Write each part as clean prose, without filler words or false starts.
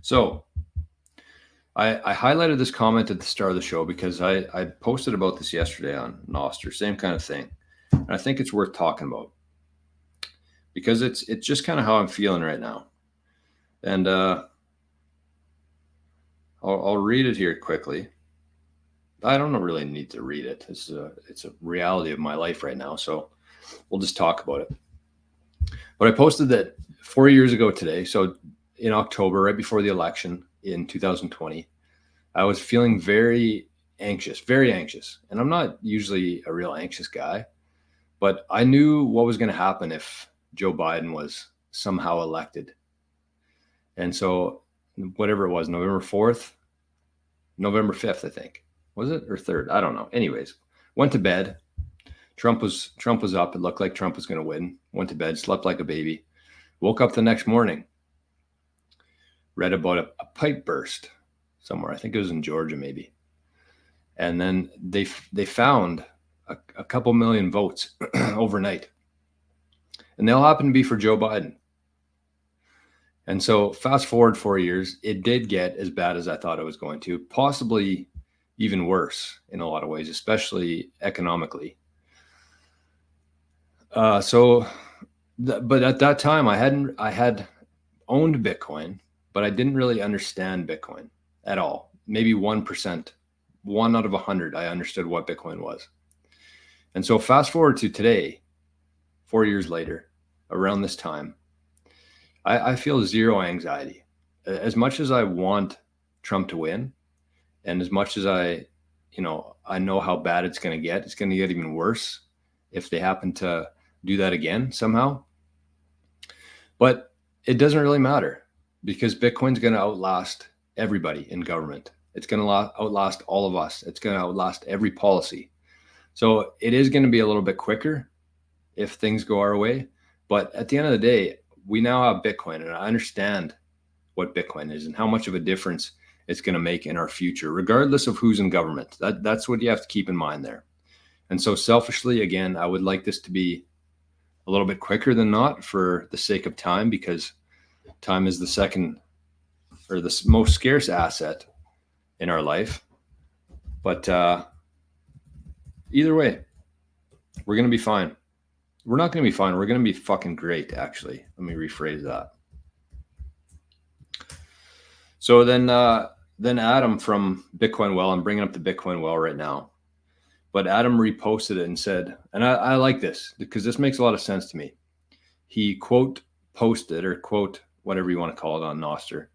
So I highlighted this comment at the start of the show because I posted about this yesterday on Noster, same kind of thing. And I think it's worth talking about because it's just kind of how I'm feeling right now. And I'll read it here quickly. I don't really need to read it. It's a reality of my life right now. So we'll just talk about it. But I posted that 4 years ago today, so in October, right before the election in 2020, I was feeling very anxious. And I'm not usually a real anxious guy, but I knew what was going to happen if Joe Biden was somehow elected. And so whatever it was, November 4th, November 5th, I think. Was it? Or 3rd? I don't know. Anyways, went to bed. Trump was up. It looked like Trump was going to win. Went to bed, slept like a baby. Woke up the next morning. Read about a pipe burst somewhere. I think it was in Georgia, maybe. And then they found a couple million votes overnight. And they all happened to be for Joe Biden. And so fast forward 4 years, it did get as bad as I thought it was going to, possibly even worse in a lot of ways, especially economically. But at that time, I had owned Bitcoin, but I didn't really understand Bitcoin at all. Maybe 1%, 1 out of 100, I understood what Bitcoin was. And so fast forward to today, 4 years later, around this time, I feel zero anxiety. As much as I want Trump to win, and as much as I know how bad it's going to get even worse if they happen to do that again somehow. But it doesn't really matter because Bitcoin's going to outlast everybody in government. It's going to outlast all of us. It's going to outlast every policy. So it is going to be a little bit quicker if things go our way. But at the end of the day, we now have Bitcoin, and I understand what Bitcoin is and how much of a difference it's going to make in our future, regardless of who's in government. That's what you have to keep in mind there. And so selfishly, again, I would like this to be a little bit quicker than not for the sake of time, because time is the second or the most scarce asset in our life. But either way, we're going to be fine. We're not going to be fine. We're going to be fucking great, actually. Let me rephrase that. So then Adam from Bitcoin Well, I'm bringing up the Bitcoin Well right now, but Adam reposted it and said, and I like this because this makes a lot of sense to me. He quote posted or quote, whatever you want to call it, on Nostr,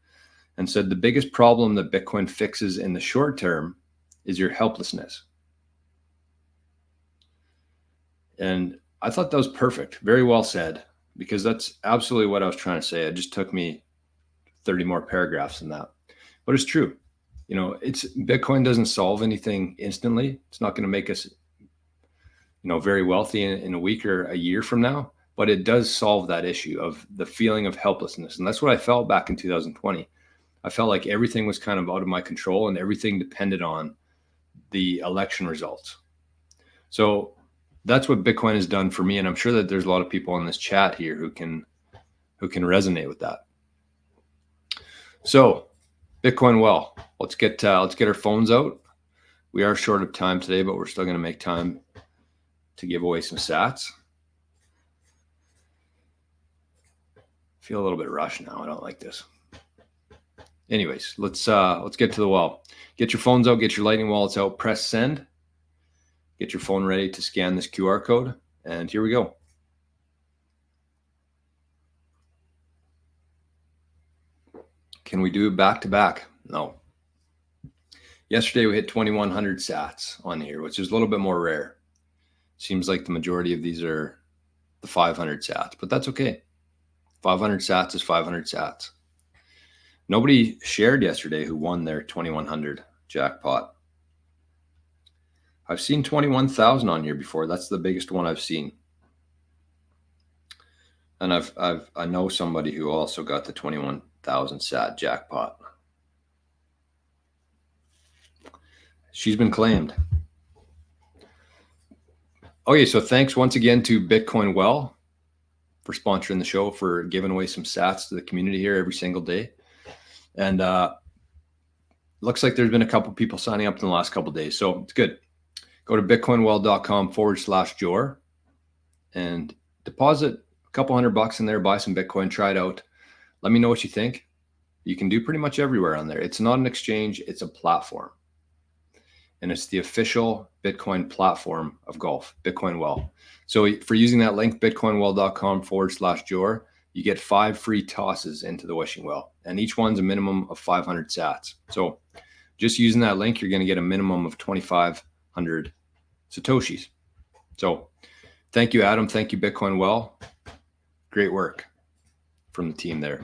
and said, the biggest problem that Bitcoin fixes in the short term is your helplessness. And I thought that was perfect. Very well said, because that's absolutely what I was trying to say. It just took me 30 more paragraphs than that. But it's true. Bitcoin doesn't solve anything instantly. It's not going to make us, very wealthy in a week or a year from now, but it does solve that issue of the feeling of helplessness. And that's what I felt back in 2020. I felt like everything was kind of out of my control and everything depended on the election results. So that's what Bitcoin has done for me. And I'm sure that there's a lot of people in this chat here who can resonate with that. So Bitcoin Well, let's get our phones out. We are short of time today, but we're still going to make time to give away some sats. Feel a little bit rushed now. I don't like this. Anyways, let's get to the well. Get your phones out, get your lightning wallets out, press send. Get your phone ready to scan this QR code, and here we go. Can we do it back to back? No. Yesterday we hit 2,100 sats on here, which is a little bit more rare. Seems like the majority of these are the 500 sats, but that's okay. 500 sats is 500 sats. Nobody shared yesterday who won their 2,100 jackpot. I've seen 21,000 on here before. That's the biggest one I've seen. And I know somebody who also got the 21,000 sat jackpot. She's been claimed. Okay, so thanks once again to Bitcoin Well for sponsoring the show, for giving away some sats to the community here every single day. And looks like there's been a couple people signing up in the last couple of days. So it's good. Go to bitcoinwell.com/Jor and deposit a couple $100 in there, buy some Bitcoin, try it out. Let me know what you think. You can do pretty much everywhere on there. It's not an exchange, it's a platform. And it's the official Bitcoin platform of golf, Bitcoin Well. So for using that link, bitcoinwell.com/Jor, you get 5 free tosses into the wishing well. And each one's a minimum of 500 sats. So just using that link, you're going to get a minimum of 2,500 Satoshis. So thank you, Adam. Thank you, Bitcoin Well. Great work from the team there.